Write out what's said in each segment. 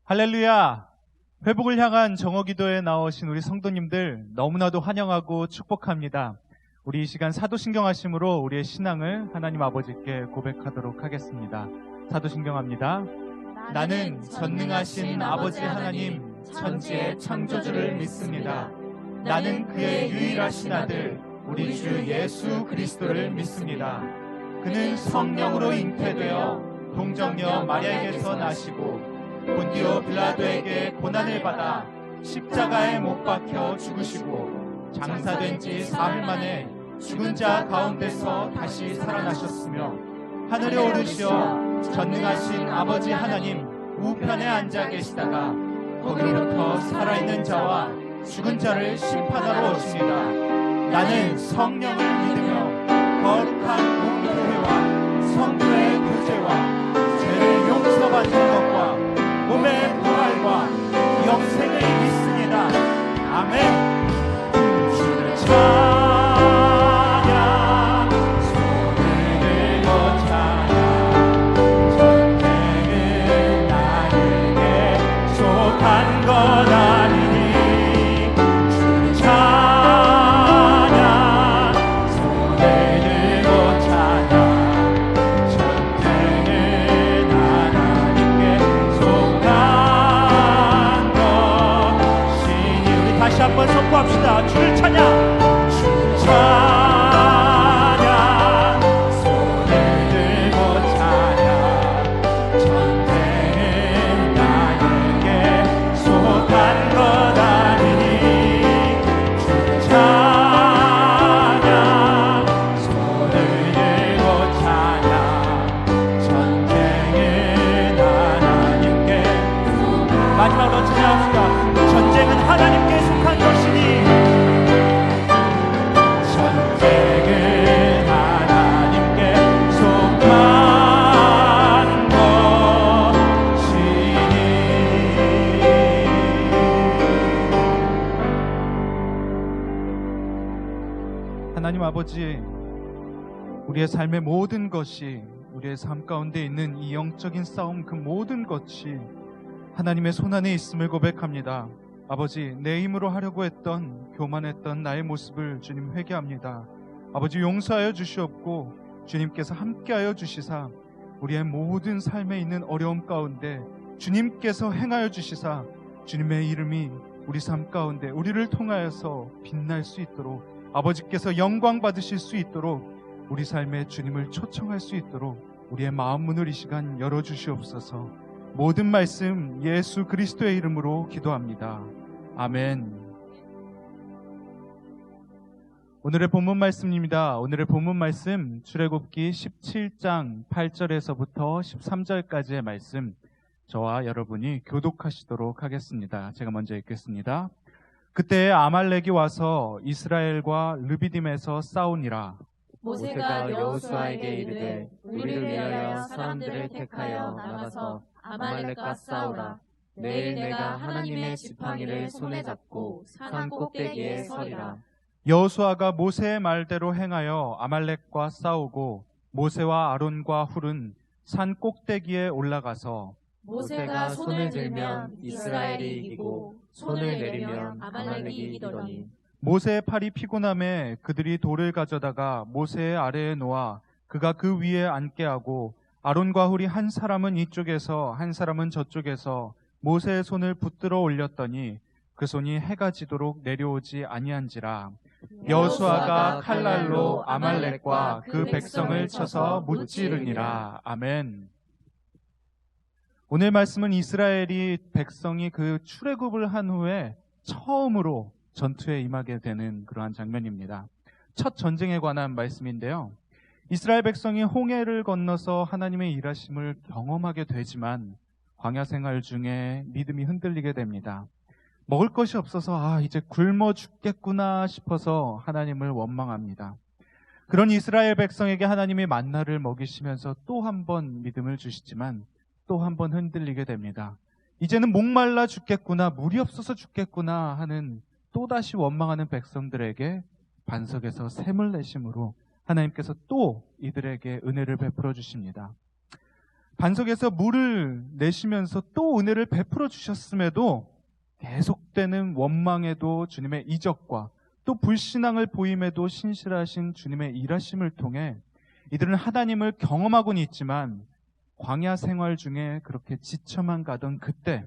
할렐루야! 회복을 향한 정오기도에 나오신 우리 성도님들 너무나도 환영하고 축복합니다. 우리 이 시간 사도신경하심으로 우리의 신앙을 하나님 아버지께 고백하도록 하겠습니다. 사도신경합니다. 나는 전능하신 아버지 하나님 천지의 창조주를 믿습니다. 나는 그의 유일하신 아들 우리 주 예수 그리스도를 믿습니다. 그는 성령으로 잉태되어 동정녀 마리아에게서 나시고 본디오 빌라도에게 고난을 받아 십자가에 못 박혀 죽으시고 장사된 지 사흘 만에 죽은 자 가운데서 다시 살아나셨으며 하늘에 오르시어 전능하신 아버지 하나님 우편에 앉아 계시다가 거기로부터 살아있는 자와 죽은 자를 심판하러 오십니다. 나는 성령을 믿으며 거룩한 공교회와 성도의 구제와 죄를 용서받는 것과 몸의 부활과 영생을 믿습니다. 아멘. 주를 찬양, 손을 들고 찬양, 전쟁은 나에게 속한 것 아니니. 주를 찬양, 손을 들고 찬양, 전쟁은 하나님께 속한 것이니. 우리 다시 한번 선포합시다. 주를 찬양, 주를 찬양, 손을 들고 찬양, 전쟁은 나에게 속한 것 아니니. 주를 찬양, 손을 들고 찬양, 전쟁은 하나님께. 마지막으로 찬양합시다. 전쟁은 하나님께 속한 것이니. 전쟁은 하나님께 속한 것이니. 하나님 아버지, 우리의 삶의 모든 것이, 우리의 삶 가운데 있는 이 영적인 싸움, 그 모든 것이 하나님의 손안에 있음을 고백합니다. 아버지, 내 힘으로 하려고 했던, 교만했던 나의 모습을 주님 회개합니다. 아버지, 용서하여 주시옵고 주님께서 함께하여 주시사 우리의 모든 삶에 있는 어려움 가운데 주님께서 행하여 주시사 주님의 이름이 우리 삶 가운데 우리를 통하여서 빛날 수 있도록, 아버지께서 영광 받으실 수 있도록, 우리 삶에 주님을 초청할 수 있도록 우리의 마음 문을 이 시간 열어주시옵소서. 모든 말씀 예수 그리스도의 이름으로 기도합니다. 아멘. 오늘의 본문 말씀입니다. 오늘의 본문 말씀 출애굽기 17장 8절에서부터 13절까지의 말씀, 저와 여러분이 교독하시도록 하겠습니다. 제가 먼저 읽겠습니다. 그때 아말렉이 와서 이스라엘과 르비딤에서 싸우니라. 모세가 여호수아에게 이르되 우리를 위하여 사람들을 택하여 나가서 아말렉과 싸우라. 내일 내가 하나님의 지팡이를 손에 잡고 산 꼭대기에 서리라. 여호수아가 모세의 말대로 행하여 아말렉과 싸우고 모세와 아론과 훌은 산 꼭대기에 올라가서 모세가 손을 들면 이스라엘이 이기고 손을 내리면 아말렉이 이기더니 모세의 팔이 피곤함에 그들이 돌을 가져다가 모세의 아래에 놓아 그가 그 위에 앉게 하고 아론과 훌이 한 사람은 이쪽에서 한 사람은 저쪽에서 모세의 손을 붙들어 올렸더니 그 손이 해가 지도록 내려오지 아니한지라. 여호수아가 칼날로 아말렉과 그 백성을 쳐서 무찌르니라. 아멘. 오늘 말씀은 이스라엘이 백성이 그 출애굽을 한 후에 처음으로 전투에 임하게 되는 그러한 장면입니다. 첫 전쟁에 관한 말씀인데요. 이스라엘 백성이 홍해를 건너서 하나님의 일하심을 경험하게 되지만 광야 생활 중에 믿음이 흔들리게 됩니다. 먹을 것이 없어서 이제 굶어 죽겠구나 싶어서 하나님을 원망합니다. 그런 이스라엘 백성에게 하나님이 만나를 먹이시면서 또 한 번 믿음을 주시지만 또 한 번 흔들리게 됩니다. 이제는 목말라 죽겠구나, 물이 없어서 죽겠구나 하는 또다시 원망하는 백성들에게 반석에서 샘을 내심으로 하나님께서 또 이들에게 은혜를 베풀어 주십니다. 반석에서 물을 내시면서 또 은혜를 베풀어 주셨음에도 계속되는 원망에도 주님의 이적과 또 불신앙을 보임에도 신실하신 주님의 일하심을 통해 이들은 하나님을 경험하고는 있지만 광야 생활 중에 그렇게 지쳐만 가던 그때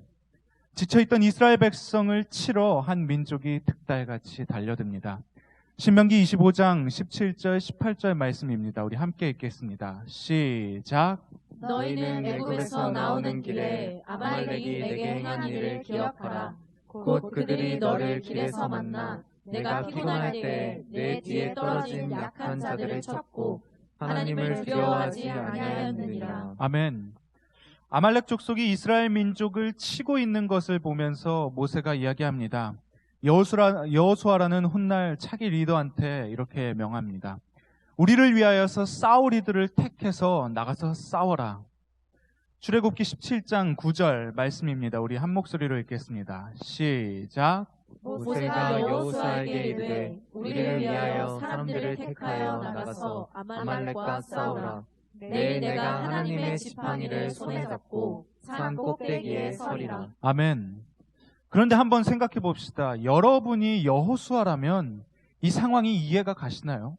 지쳐있던 이스라엘 백성을 치러 한 민족이 득달같이 달려듭니다. 신명기 25장 17절 18절 말씀입니다. 우리 함께 읽겠습니다. 시작. 너희는 애굽에서 나오는 길에 아말렉이 내게 행한 일을 기억하라. 곧 그들이 너를 길에서 만나 내가 피곤할 때 내 뒤에 떨어진 약한 자들을 쳤고 하나님을 두려워하지 아니하였느니라. 아멘. 아말렉 족속이 이스라엘 민족을 치고 있는 것을 보면서 모세가 이야기합니다. 여호수아라는 훗날 차기 리더한테 이렇게 명합니다. 우리를 위하여서 싸울 이들을 택해서 나가서 싸워라. 출애굽기 17장 9절 말씀입니다. 우리 한 목소리로 읽겠습니다. 시작. 모세가 여호수아에게 이르되 우리를 위하여 사람들을 택하여 나가서 아말렉과 싸우라. 내일 내가 하나님의 지팡이를 손에 잡고 산 꼭대기에 서리라. 아멘. 그런데 한번 생각해 봅시다. 여러분이 여호수아라면 이 상황이 이해가 가시나요?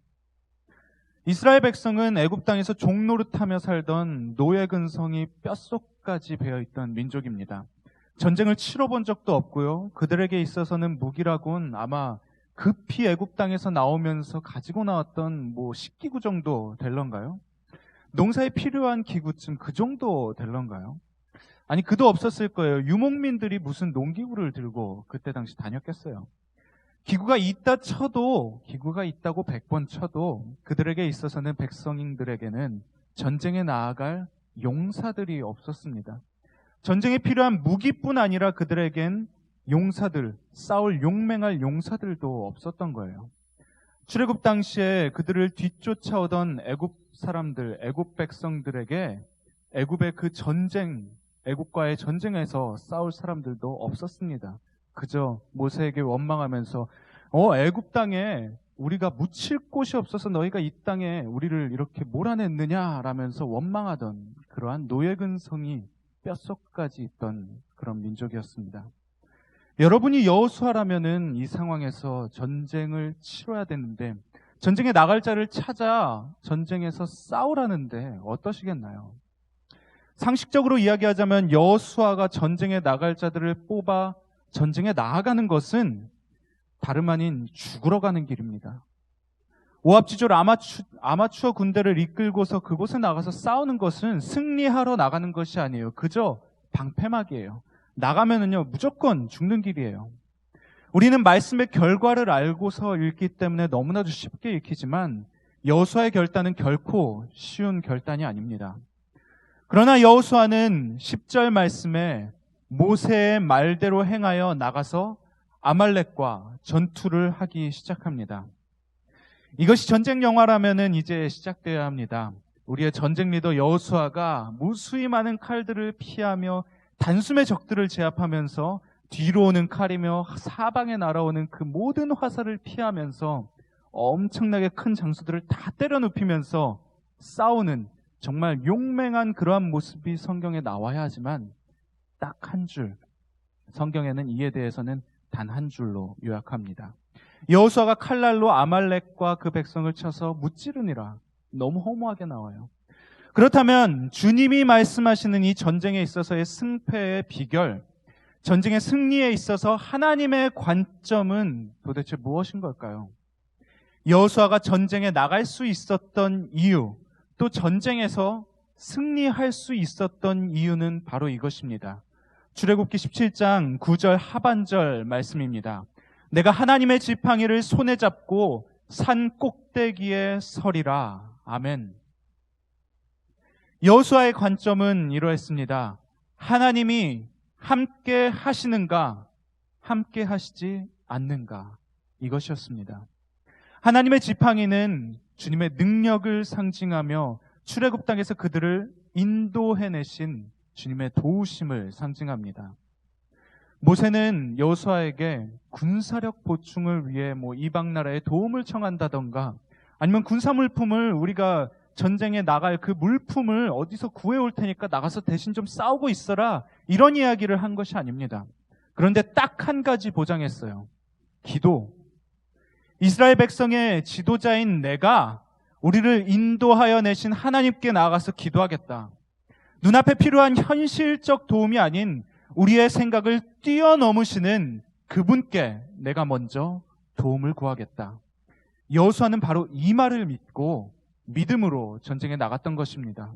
이스라엘 백성은 애굽 땅에서 종노릇하며 살던 노예 근성이 뼛속까지 배어있던 민족입니다. 전쟁을 치러본 적도 없고요. 그들에게 있어서는 무기라곤 아마 급히 애굽 땅에서 나오면서 가지고 나왔던 식기구 정도 될런가요? 농사에 필요한 기구쯤 그 정도 될런가요? 아니, 그도 없었을 거예요. 유목민들이 무슨 농기구를 들고 그때 당시 다녔겠어요. 기구가 있다 쳐도, 기구가 있다고 100번 쳐도 그들에게 있어서는 백성들에게는 전쟁에 나아갈 용사들이 없었습니다. 전쟁에 필요한 무기뿐 아니라 그들에겐 용사들, 싸울 용맹할 용사들도 없었던 거예요. 출애굽 당시에 그들을 뒤쫓아오던 애굽 사람들, 애굽 백성들에게 애굽의 그 전쟁, 애굽과의 전쟁에서 싸울 사람들도 없었습니다. 그저 모세에게 원망하면서 애굽 땅에 우리가 묻힐 곳이 없어서 너희가 이 땅에 우리를 이렇게 몰아냈느냐라면서 원망하던 그러한 노예 근성이 뼛속까지 있던 그런 민족이었습니다. 여러분이 여호수아라면은 이 상황에서 전쟁을 치러야 되는데 전쟁에 나갈 자를 찾아 전쟁에서 싸우라는데 어떠시겠나요? 상식적으로 이야기하자면 여호수아가 전쟁에 나갈 자들을 뽑아 전쟁에 나아가는 것은 다름 아닌 죽으러 가는 길입니다. 오합지졸 아마추어 군대를 이끌고서 그곳에 나가서 싸우는 것은 승리하러 나가는 것이 아니에요. 그저 방패막이에요. 나가면은요 무조건 죽는 길이에요. 우리는 말씀의 결과를 알고서 읽기 때문에 너무나도 쉽게 읽히지만 여호수아의 결단은 결코 쉬운 결단이 아닙니다. 그러나 여호수아는 10절 말씀에 모세의 말대로 행하여 나가서 아말렉과 전투를 하기 시작합니다. 이것이 전쟁 영화라면은 이제 시작되어야 합니다. 우리의 전쟁 리더 여호수아가 무수히 많은 칼들을 피하며 단숨에 적들을 제압하면서 뒤로 오는 칼이며 사방에 날아오는 그 모든 화살을 피하면서 엄청나게 큰 장수들을 다 때려 눕히면서 싸우는 정말 용맹한 그러한 모습이 성경에 나와야 하지만 딱 한 줄, 성경에는 이에 대해서는 단 한 줄로 요약합니다. 여호수아가 칼날로 아말렉과 그 백성을 쳐서 무찌르니라. 너무 허무하게 나와요. 그렇다면 주님이 말씀하시는 이 전쟁에 있어서의 승패의 비결, 전쟁의 승리에 있어서 하나님의 관점은 도대체 무엇인 걸까요? 여호수아가 전쟁에 나갈 수 있었던 이유, 또 전쟁에서 승리할 수 있었던 이유는 바로 이것입니다. 출애굽기 17장 9절 하반절 말씀입니다. 내가 하나님의 지팡이를 손에 잡고 산 꼭대기에 서리라. 아멘. 여호수아의 관점은 이러했습니다. 하나님이 함께 하시는가, 함께 하시지 않는가, 이것이었습니다. 하나님의 지팡이는 주님의 능력을 상징하며 출애굽 땅에서 그들을 인도해내신 주님의 도우심을 상징합니다. 모세는 여호수아에게 군사력 보충을 위해 이방 나라에 도움을 청한다던가 아니면 군사물품을 우리가 전쟁에 나갈 그 물품을 어디서 구해올 테니까 나가서 대신 좀 싸우고 있어라, 이런 이야기를 한 것이 아닙니다. 그런데 딱 한 가지 보장했어요. 기도. 이스라엘 백성의 지도자인 내가 우리를 인도하여 내신 하나님께 나아가서 기도하겠다. 눈앞에 필요한 현실적 도움이 아닌 우리의 생각을 뛰어넘으시는 그분께 내가 먼저 도움을 구하겠다. 여호수아는 바로 이 말을 믿고 믿음으로 전쟁에 나갔던 것입니다.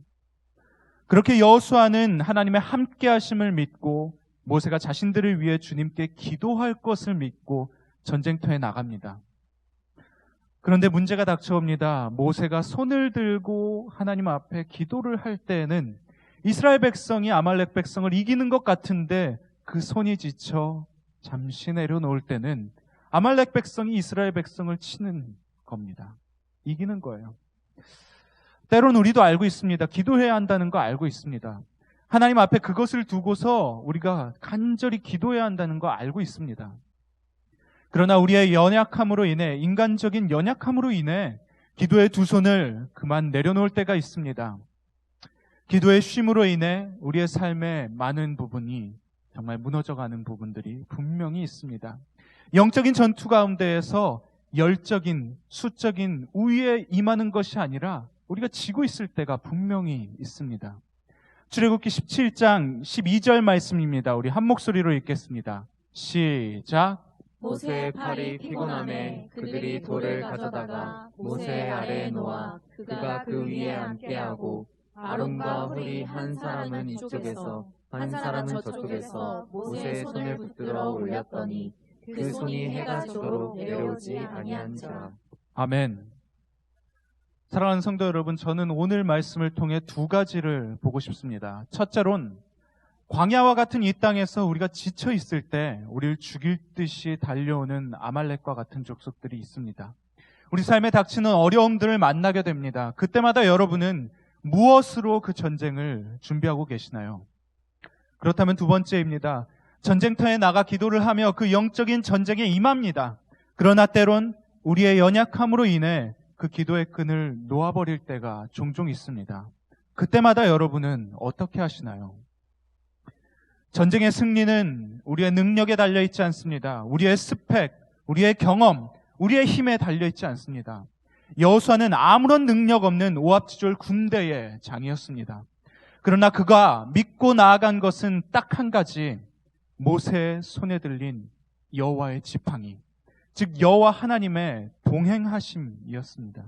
그렇게 여호수아는 하나님의 함께하심을 믿고 모세가 자신들을 위해 주님께 기도할 것을 믿고 전쟁터에 나갑니다. 그런데 문제가 닥쳐옵니다. 모세가 손을 들고 하나님 앞에 기도를 할 때에는 이스라엘 백성이 아말렉 백성을 이기는 것 같은데 그 손이 지쳐 잠시 내려놓을 때는 아말렉 백성이 이스라엘 백성을 치는 겁니다. 이기는 거예요. 때론 우리도 알고 있습니다. 기도해야 한다는 거 알고 있습니다. 하나님 앞에 그것을 두고서 우리가 간절히 기도해야 한다는 거 알고 있습니다. 그러나 우리의 연약함으로 인해, 인간적인 연약함으로 인해 기도의 두 손을 그만 내려놓을 때가 있습니다. 기도의 쉼으로 인해 우리의 삶의 많은 부분이 정말 무너져가는 부분들이 분명히 있습니다. 영적인 전투 가운데에서 열적인, 수적인 우위에 임하는 것이 아니라 우리가 지고 있을 때가 분명히 있습니다. 출애굽기 17장 12절 말씀입니다. 우리 한 목소리로 읽겠습니다. 시작. 모세의 팔이 피곤함에 그들이 돌을 가져다가 모세 아래에 놓아 그가 그 위에 앉게 하고 아론과 훌이 한 사람은 이쪽에서 한 사람은 저쪽에서 모세의 손을 붙들어 올렸더니 그 손이 해가 지도록 내려오지 아니한지라. 아멘. 사랑하는 성도 여러분, 저는 오늘 말씀을 통해 두 가지를 보고 싶습니다. 첫째론 광야와 같은 이 땅에서 우리가 지쳐 있을 때 우리를 죽일 듯이 달려오는 아말렉과 같은 족속들이 있습니다. 우리 삶에 닥치는 어려움들을 만나게 됩니다. 그때마다 여러분은 무엇으로 그 전쟁을 준비하고 계시나요? 그렇다면 두 번째입니다. 전쟁터에 나가 기도를 하며 그 영적인 전쟁에 임합니다. 그러나 때론 우리의 연약함으로 인해 그 기도의 끈을 놓아버릴 때가 종종 있습니다. 그때마다 여러분은 어떻게 하시나요? 전쟁의 승리는 우리의 능력에 달려있지 않습니다. 우리의 스펙, 우리의 경험, 우리의 힘에 달려있지 않습니다. 여호수아는 아무런 능력 없는 오합지졸 군대의 장이었습니다. 그러나 그가 믿고 나아간 것은 딱 한 가지, 모세의 손에 들린 여호와의 지팡이, 즉 여호와 하나님의 동행하심이었습니다.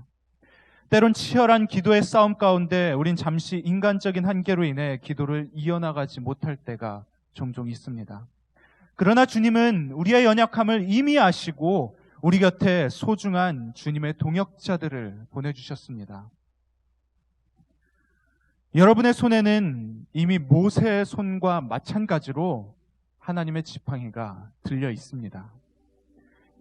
때론 치열한 기도의 싸움 가운데 우린 잠시 인간적인 한계로 인해 기도를 이어나가지 못할 때가 종종 있습니다. 그러나 주님은 우리의 연약함을 이미 아시고 우리 곁에 소중한 주님의 동역자들을 보내주셨습니다. 여러분의 손에는 이미 모세의 손과 마찬가지로 하나님의 지팡이가 들려 있습니다.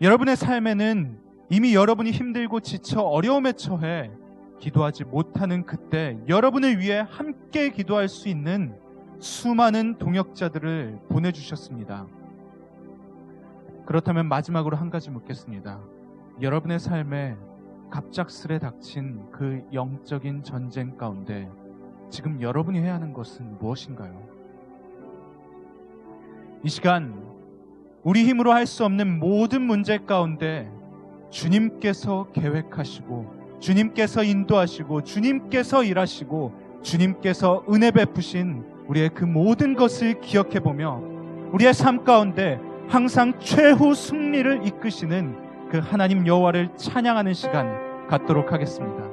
여러분의 삶에는 이미 여러분이 힘들고 지쳐 어려움에 처해 기도하지 못하는 그때 여러분을 위해 함께 기도할 수 있는 수많은 동역자들을 보내주셨습니다. 그렇다면 마지막으로 한 가지 묻겠습니다. 여러분의 삶에 갑작스레 닥친 그 영적인 전쟁 가운데 지금 여러분이 해야 하는 것은 무엇인가요? 이 시간 우리 힘으로 할 수 없는 모든 문제 가운데 주님께서 계획하시고 주님께서 인도하시고 주님께서 일하시고 주님께서 은혜 베푸신 우리의 그 모든 것을 기억해보며 우리의 삶 가운데 항상 최후 승리를 이끄시는 그 하나님 여호와를 찬양하는 시간 갖도록 하겠습니다.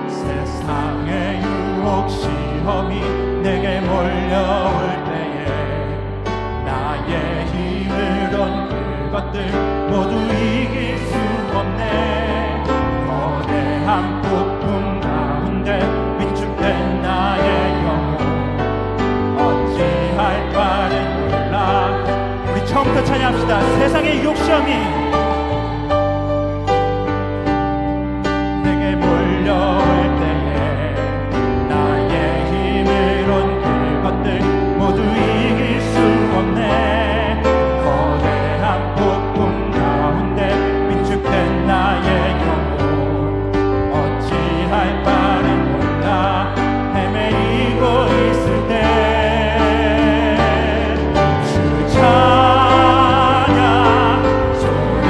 세상의 유혹 시험이 내게 몰려올 때에 나의 힘으론 그것들 모두 이길 수 없네. 거대한 폭풍 가운데 위축된 나의 영혼 어찌할 바를 몰라. 우리 처음부터 찬양합시다. 세상의 유혹 시험이 내게 몰려올 때에 나의 힘으론 그것들 모두 이길 수 없네. 거대한 폭풍 가운데 위축된 나의 영혼 어찌할 바를 몰라. 헤매이고 있을 때 주 찬양 손을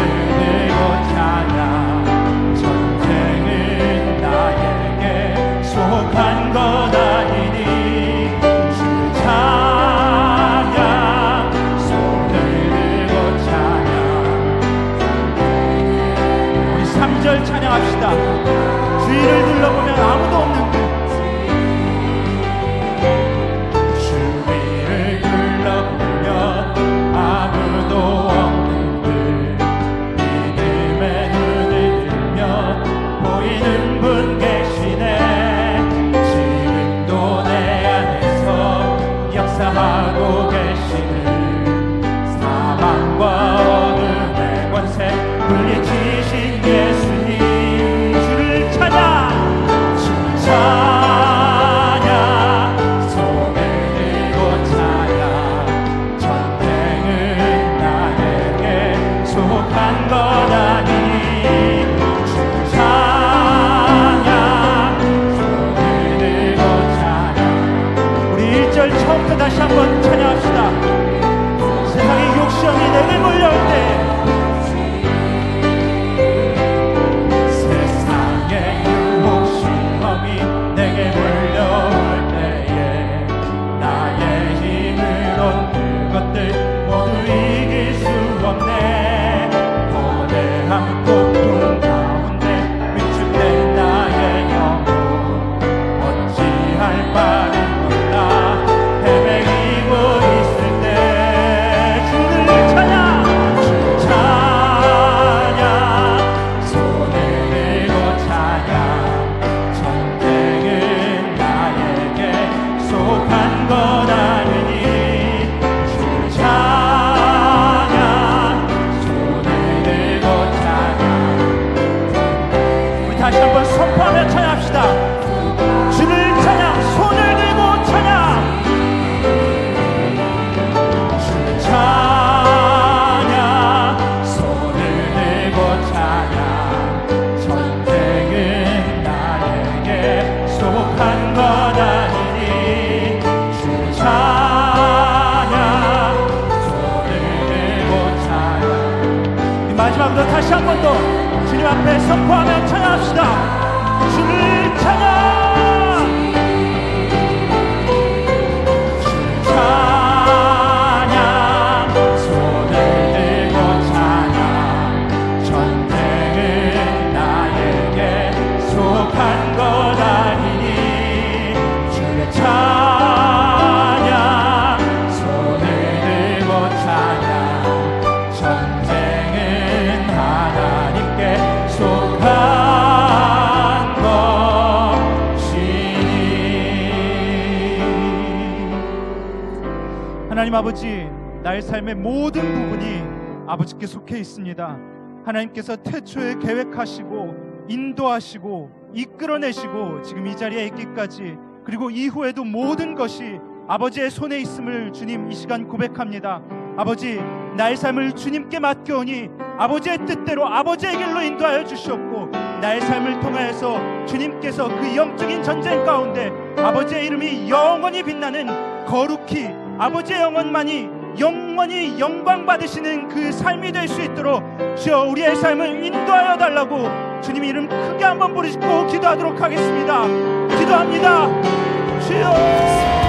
찬양합시다. 주위를 둘러보면 아무도 없는 그 주위를 둘러보면 아무도 없는 그 믿음의 눈을 들며 보이는 분 계시네. 지금도 내 안에서 역사하고 계시는 사망과 어둠의 권세 물리치신 예수님 주를 찬양 손을 들고 찬양 전쟁은 나에게 속한 것 아니니 주 찬양 손을 들고 찬양. 우리 1절 처음부터 다시 한번 찬양합시다. 세상의 욕심이 내게 몰려올 때 세상의 유혹시험이 내게 몰려올 때에 나의 힘으론 그것들 모두 이길 수 없네. 거대한 고통 가운데 위축된 나의 영혼 어찌할 바를 몰라 헤매이고 있을 때 주를 찬양 손을 들고 찬양 전쟁은 나에게 속한 것 아니니 주를 찬양 손을 들고 찬양. 우리 다시 한번 선포하며 찬양합시다. 주를 찬양 손을 들고 찬양 주를 찬양 손을 들고 찬양 전쟁은 나에게 속한 것 아니니 주를 찬양 손을 들고 찬양. 이 마지막으로 다시 한 번 더 주님 앞에 선포하며 찬양합시다. 주를 찬양 찬양 손을 들고 찬양 전쟁은 나에게 속한 것 아니니 주의 찬양 손을 들고 찬양 전쟁은 하나님께 속한 하나님 아버지, 나의 삶의 모든 부분이 아버지께 속해 있습니다. 하나님께서 태초에 계획하시고 인도하시고 이끌어내시고 지금 이 자리에 있기까지 그리고 이후에도 모든 것이 아버지의 손에 있음을 주님 이 시간 고백합니다. 아버지, 나의 삶을 주님께 맡겨오니 아버지의 뜻대로 아버지의 길로 인도하여 주시옵고 나의 삶을 통하여서 주님께서 그 영적인 전쟁 가운데 아버지의 이름이 영원히 빛나는 거룩히 아버지의 영원히 영광 받으시는 그 삶이 될 수 있도록 주여 우리의 삶을 인도하여 달라고 주님 이름 크게 한번 부르시고 기도하도록 하겠습니다. 기도합니다. 주여